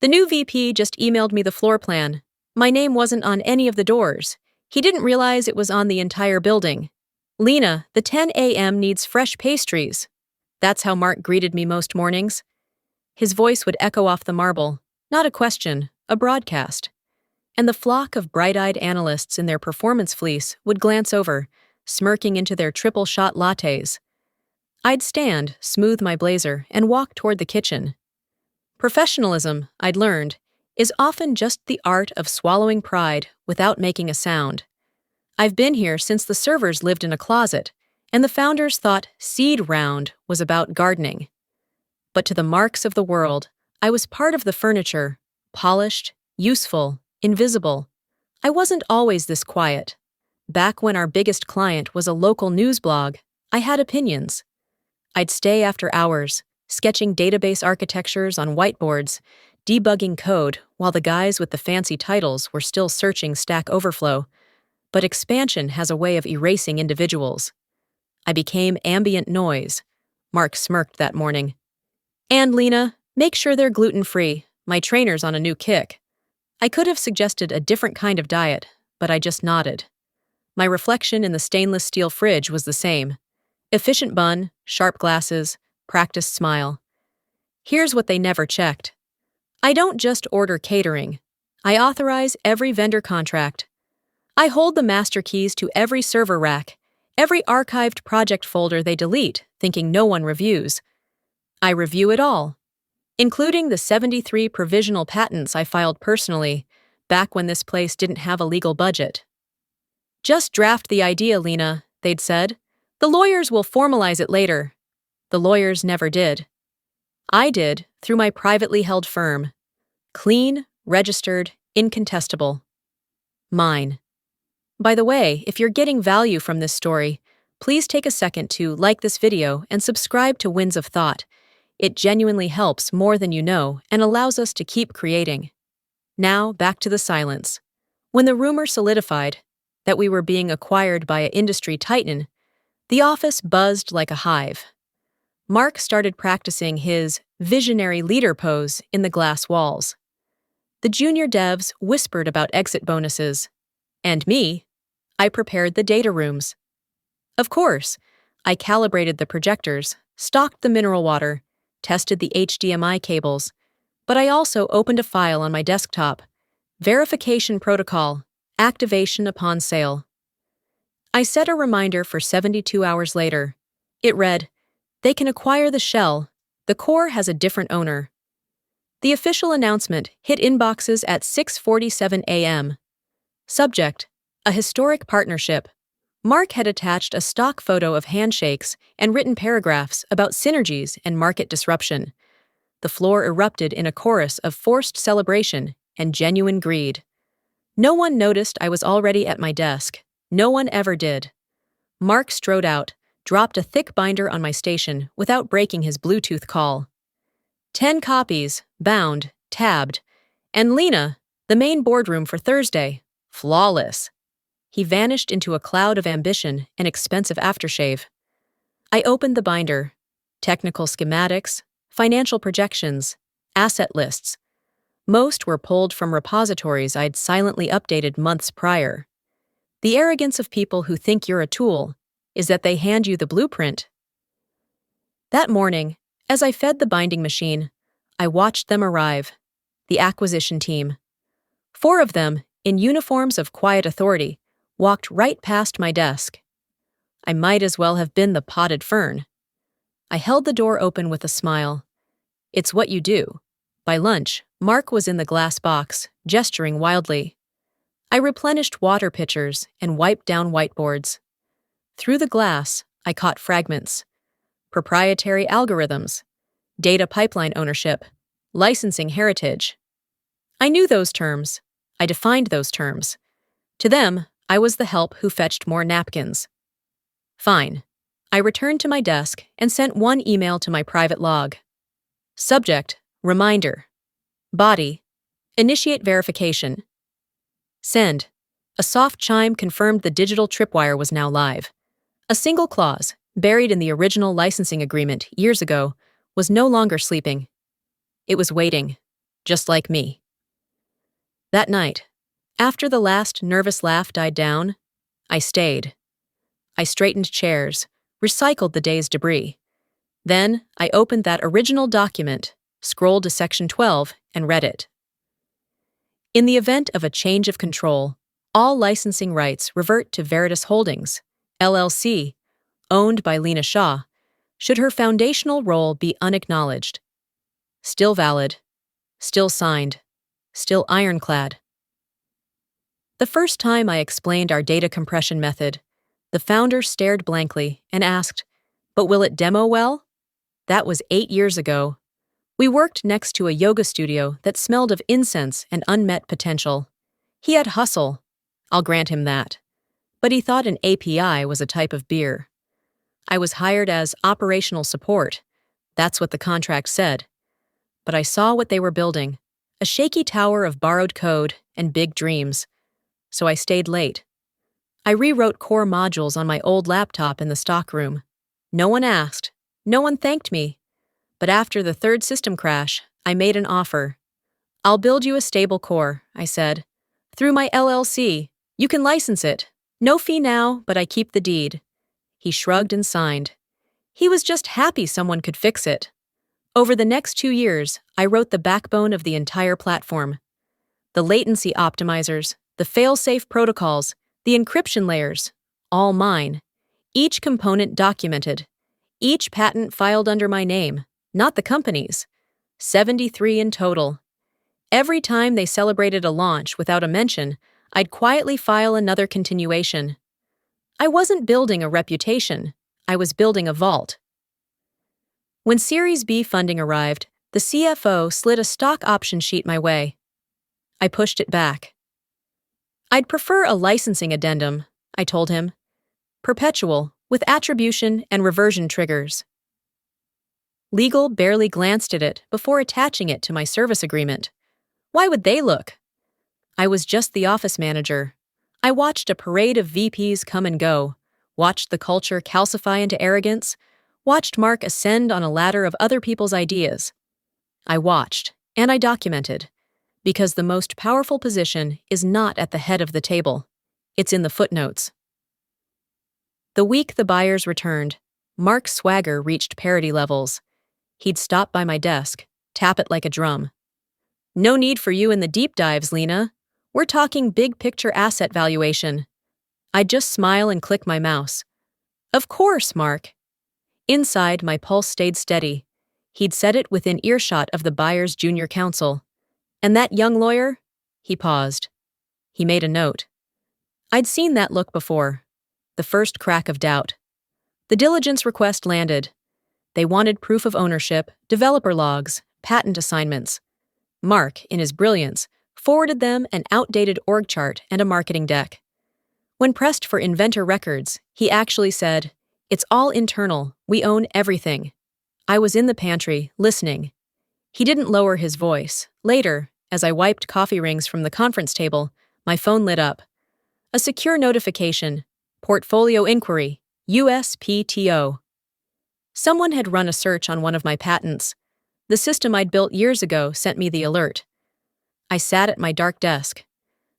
The new VP just emailed me the floor plan. My name wasn't on any of the doors. He didn't realize it was on the entire building. Lena, the 10 a.m. needs fresh pastries. That's how Mark greeted me most mornings. His voice would echo off the marble, not a question, a broadcast. And the flock of bright-eyed analysts in their performance fleece would glance over, smirking into their triple-shot lattes. I'd stand, smooth my blazer, and walk toward the kitchen. Professionalism, I'd learned, is often just the art of swallowing pride without making a sound. I've been here since the servers lived in a closet, and the founders thought seed round was about gardening. But to the Marks of the world, I was part of the furniture, polished, useful, invisible. I wasn't always this quiet. Back when our biggest client was a local news blog, I had opinions. I'd stay after hours, sketching database architectures on whiteboards, debugging code while the guys with the fancy titles were still searching Stack Overflow. But expansion has a way of erasing individuals. I became ambient noise. Mark smirked that morning. And Lena, make sure they're gluten-free. My trainer's on a new kick. I could have suggested a different kind of diet, but I just nodded. My reflection in the stainless steel fridge was the same. Efficient bun, sharp glasses, practiced smile. Here's what they never checked. I don't just order catering. I authorize every vendor contract. I hold the master keys to every server rack, every archived project folder they delete, thinking no one reviews. I review it all, including the 73 provisional patents I filed personally, back when this place didn't have a legal budget. Just draft the idea, Lena, they'd said. The lawyers will formalize it later. The lawyers never did. I did, through my privately held firm. Clean, registered, incontestable. Mine. By the way, if you're getting value from this story, please take a second to like this video and subscribe to Winds of Thought. It genuinely helps more than you know and allows us to keep creating. Now, back to the silence. When the rumor solidified that we were being acquired by an industry titan, the office buzzed like a hive. Mark started practicing his visionary leader pose in the glass walls. The junior devs whispered about exit bonuses. And me, I prepared the data rooms. Of course, I calibrated the projectors, stocked the mineral water, tested the HDMI cables, but I also opened a file on my desktop. Verification protocol, activation upon sale. I set a reminder for 72 hours later. It read, they can acquire the shell. The core has a different owner. The official announcement hit inboxes at 6:47 a.m. Subject, a historic partnership. Mark had attached a stock photo of handshakes and written paragraphs about synergies and market disruption. The floor erupted in a chorus of forced celebration and genuine greed. No one noticed I was already at my desk. No one ever did. Mark strode out, dropped a thick binder on my station without breaking his Bluetooth call. 10 copies, bound, tabbed, and Lena, the main boardroom for Thursday, flawless. He vanished into a cloud of ambition and expensive aftershave. I opened the binder. Technical schematics, financial projections, asset lists. Most were pulled from repositories I'd silently updated months prior. The arrogance of people who think you're a tool is that they hand you the blueprint. That morning, as I fed the binding machine, I watched them arrive, the acquisition team. 4 of them, in uniforms of quiet authority, walked right past my desk. I might as well have been the potted fern. I held the door open with a smile. It's what you do. By lunch, Mark was in the glass box, gesturing wildly. I replenished water pitchers and wiped down whiteboards. Through the glass, I caught fragments. Proprietary algorithms, data pipeline ownership, licensing heritage. I knew those terms. I defined those terms. To them, I was the help who fetched more napkins. Fine. I returned to my desk and sent one email to my private log. Subject, reminder. Body, initiate verification. Send. A soft chime confirmed the digital tripwire was now live. A single clause, buried in the original licensing agreement years ago, was no longer sleeping. It was waiting. just like me. That night, after the last nervous laugh died down, I stayed. I straightened chairs, recycled the day's debris. Then I opened that original document, scrolled to section 12, and read it. In the event of a change of control, all licensing rights revert to Veritas Holdings, LLC, owned by Lena Shaw, should her foundational role be unacknowledged. Still valid, still signed, still ironclad. The first time I explained our data compression method, the founder stared blankly and asked, "But will it demo well?" That was 8 years ago. We worked next to a yoga studio that smelled of incense and unmet potential. He had hustle, I'll grant him that. But he thought an API was a type of beer. I was hired as operational support. That's what the contract said. But I saw what they were building, a shaky tower of borrowed code and big dreams. So I stayed late. I rewrote core modules on my old laptop in the stockroom. No one asked. No one thanked me. But after the third system crash, I made an offer. "I'll build you a stable core," I said. "Through my LLC. You can license it. No fee now, but I keep the deed." He shrugged and signed. He was just happy someone could fix it. Over the next 2 years, I wrote the backbone of the entire platform. The latency optimizers, the fail-safe protocols, the encryption layers, all mine. Each component documented. Each patent filed under my name, not the company's. 73 in total. Every time they celebrated a launch without a mention, I'd quietly file another continuation. I wasn't building a reputation. I was building a vault. When Series B funding arrived, the CFO slid a stock option sheet my way. I pushed it back. "I'd prefer a licensing addendum," I told him. "Perpetual, with attribution and reversion triggers." Legal barely glanced at it before attaching it to my service agreement. Why would they look? I was just the office manager. I watched a parade of VPs come and go, watched the culture calcify into arrogance, watched Mark ascend on a ladder of other people's ideas. I watched, and I documented, because the most powerful position is not at the head of the table. It's in the footnotes. The week the buyers returned, Mark's swagger reached parity levels. He'd stop by my desk, tap it like a drum. "No need for you in the deep dives, Lena. We're talking big-picture asset valuation." I'd just smile and click my mouse. "Of course, Mark." Inside, my pulse stayed steady. He'd said it within earshot of the buyer's junior counsel. "And that young lawyer?" He paused. He made a note. I'd seen that look before. The first crack of doubt. The diligence request landed. They wanted proof of ownership, developer logs, patent assignments. Mark, in his brilliance, forwarded them an outdated org chart and a marketing deck. When pressed for inventor records, he actually said, "It's all internal, we own everything." I was in the pantry, listening. He didn't lower his voice. Later, as I wiped coffee rings from the conference table, my phone lit up. A secure notification. Portfolio inquiry. USPTO. Someone had run a search on one of my patents. The system I'd built years ago sent me the alert. I sat at my dark desk.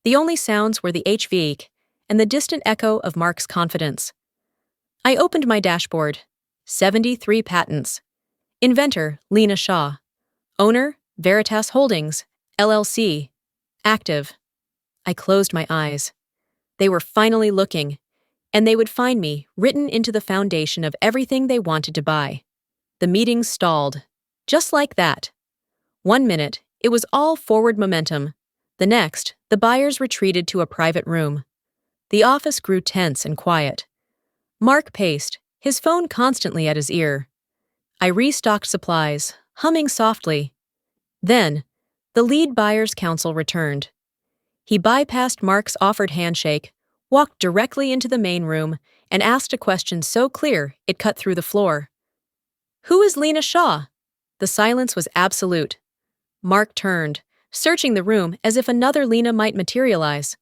The only sounds were the HVAC and the distant echo of Mark's confidence. I opened my dashboard. 73 patents. Inventor, Lena Shaw. Owner, Veritas Holdings, LLC. Active. I closed my eyes. They were finally looking, and they would find me written into the foundation of everything they wanted to buy. The meeting stalled. Just like that. 1 minute, it was all forward momentum. The next, the buyers retreated to a private room. The office grew tense and quiet. Mark paced, his phone constantly at his ear. I restocked supplies, humming softly. Then, the lead buyer's counsel returned. He bypassed Mark's offered handshake, walked directly into the main room, and asked a question so clear it cut through the floor. "Who is Lena Shaw?" The silence was absolute. Mark turned, searching the room as if another Lena might materialize.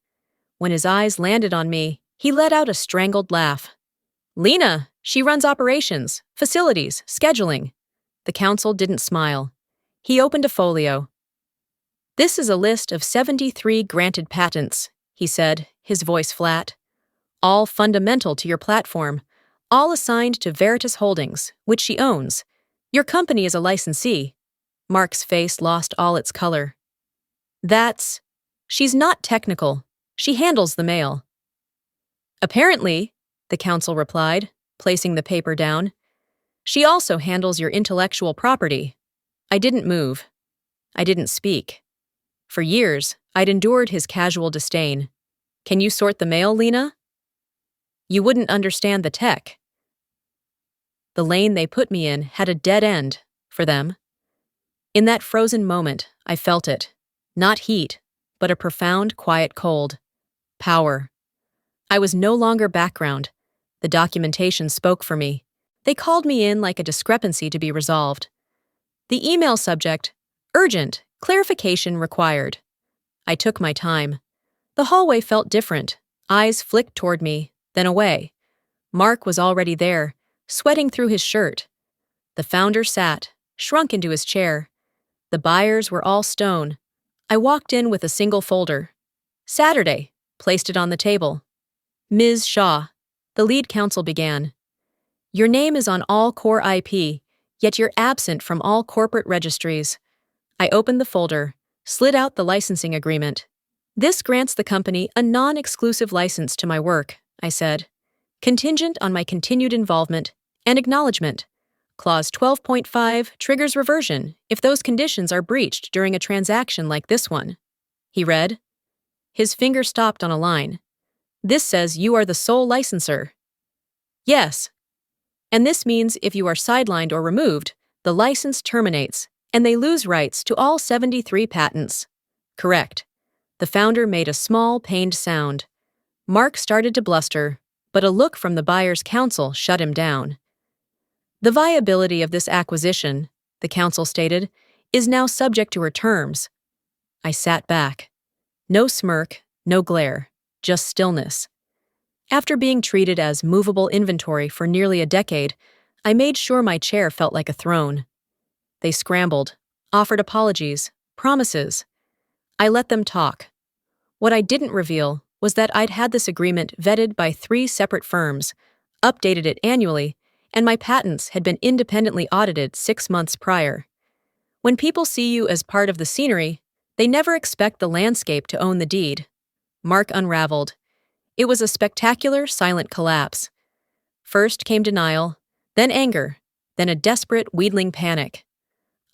When his eyes landed on me, he let out a strangled laugh. "Lena, she runs operations, facilities, scheduling." The counsel didn't smile. He opened a folio. This is a list of 73 granted patents, he said, his voice flat. All fundamental to your platform, all assigned to Veritas Holdings, which she owns. Your company is a licensee. Mark's face lost all its color. She's not technical. She handles the mail. Apparently, the counsel replied, placing the paper down. She also handles your intellectual property. I didn't move. I didn't speak. For years, I'd endured his casual disdain. Can you sort the mail, Lena? You wouldn't understand the tech. The lane they put me in had a dead end, for them. In that frozen moment, I felt it. Not heat, but a profound, quiet cold. Power. I was no longer background. The documentation spoke for me. They called me in like a discrepancy to be resolved. The email subject, urgent, clarification required. I took my time. The hallway felt different. Eyes flicked toward me, then away. Mark was already there, sweating through his shirt. The founder sat, shrunk into his chair. The buyers were all stone. I walked in with a single folder. Saturday, placed it on the table. Ms. Shaw, the lead counsel began. Your name is on all core IP, yet you're absent from all corporate registries. I opened the folder, slid out the licensing agreement. This grants the company a non-exclusive license to my work, I said, contingent on my continued involvement and acknowledgement. Clause 12.5 triggers reversion if those conditions are breached during a transaction like this one. He read. His finger stopped on a line. This says you are the sole licensor. Yes. And this means if you are sidelined or removed, the license terminates, and they lose rights to all 73 patents. Correct. The founder made a small, pained sound. Mark started to bluster, but a look from the buyer's counsel shut him down. The viability of this acquisition, the counsel stated, is now subject to her terms. I sat back. No smirk, no glare, just stillness. After being treated as movable inventory for nearly a decade, I made sure my chair felt like a throne. They scrambled, offered apologies, promises. I let them talk. What I didn't reveal was that I'd had this agreement vetted by 3 separate firms, updated it annually, and my patents had been independently audited 6 months prior. When people see you as part of the scenery, they never expect the landscape to own the deed. Mark unraveled. It was a spectacular, silent collapse. First came denial, then anger, then a desperate, wheedling panic.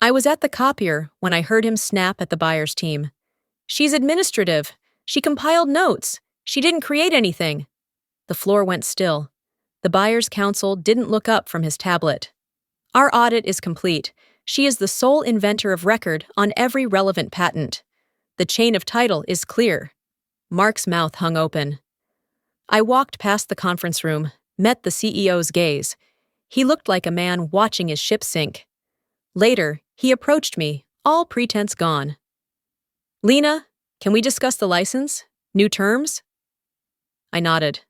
I was at the copier when I heard him snap at the buyer's team. She's administrative. She compiled notes. She didn't create anything. The floor went still. The buyer's counsel didn't look up from his tablet. Our audit is complete. She is the sole inventor of record on every relevant patent. The chain of title is clear. Mark's mouth hung open. I walked past the conference room, met the CEO's gaze. He looked like a man watching his ship sink. Later, he approached me, all pretense gone. Lena, can we discuss the license? New terms? I nodded.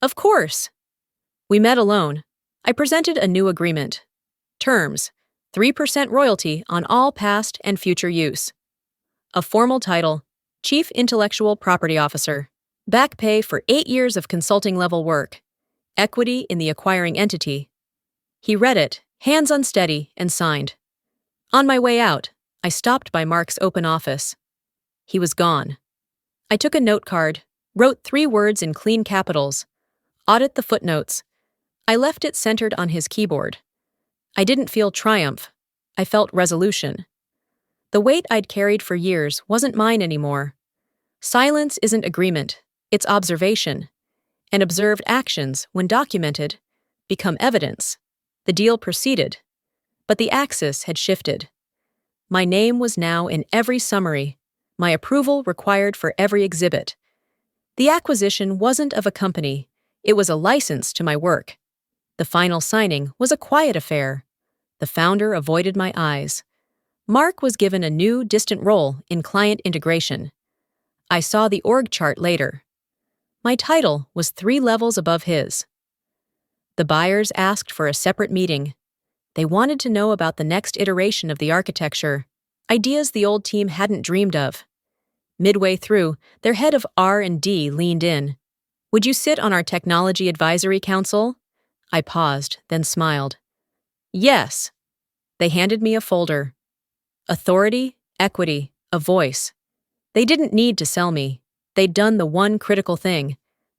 Of course. We met alone. I presented a new agreement. Terms: 3% royalty on all past and future use. A formal title: Chief Intellectual Property Officer. Back pay for 8 years of consulting-level work. Equity in the acquiring entity. He read it, hands unsteady, and signed. On my way out, I stopped by Mark's open office. He was gone. I took a note card, wrote 3 words in clean capitals. Audit the footnotes. I left it centered on his keyboard. I didn't feel triumph. I felt resolution. The weight I'd carried for years wasn't mine anymore. Silence isn't agreement, it's observation. And observed actions, when documented, become evidence. The deal proceeded, but the axis had shifted. My name was now in every summary, my approval required for every exhibit. The acquisition wasn't of a company, it was a license to my work. The final signing was a quiet affair. The founder avoided my eyes. Mark was given a new, distant role in client integration. I saw the org chart later. My title was 3 levels above his. The buyers asked for a separate meeting. They wanted to know about the next iteration of the architecture. Ideas the old team hadn't dreamed of. Midway through, their head of R&D leaned in. "Would you sit on our Technology Advisory Council?" I paused, then smiled. "Yes." They handed me a folder. Authority, equity, a voice. They didn't need to sell me. They'd done the one critical thing.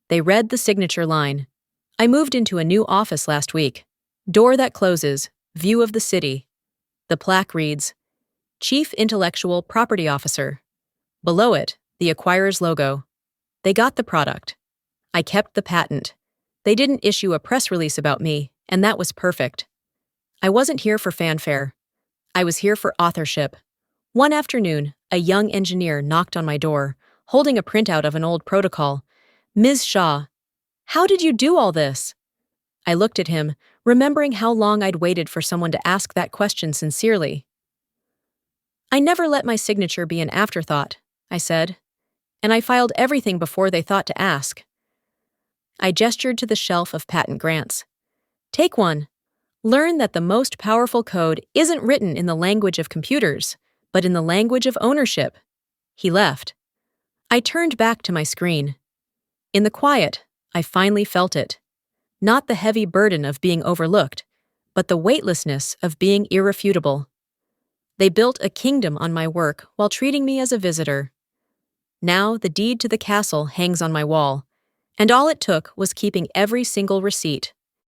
They read the signature line. I moved into a new office last week. Door that closes, view of the city. The plaque reads, Chief Intellectual Property Officer. Below it, the acquirer's logo. They got the product. I kept the patent. They didn't issue a press release about me, and that was perfect. I wasn't here for fanfare. I was here for authorship. One afternoon, a young engineer knocked on my door, holding a printout of an old protocol. "Ms. Shaw, how did you do all this?" I looked at him, remembering how long I'd waited for someone to ask that question sincerely. "I never let my signature be an afterthought," I said, "and I filed everything before they thought to ask." I gestured to the shelf of patent grants. "Take one. Learn that the most powerful code isn't written in the language of computers, but in the language of ownership." He left. I turned back to my screen. In the quiet, I finally felt it. Not the heavy burden of being overlooked, but the weightlessness of being irrefutable. They built a kingdom on my work while treating me as a visitor. Now the deed to the castle hangs on my wall, and all it took was keeping every single receipt.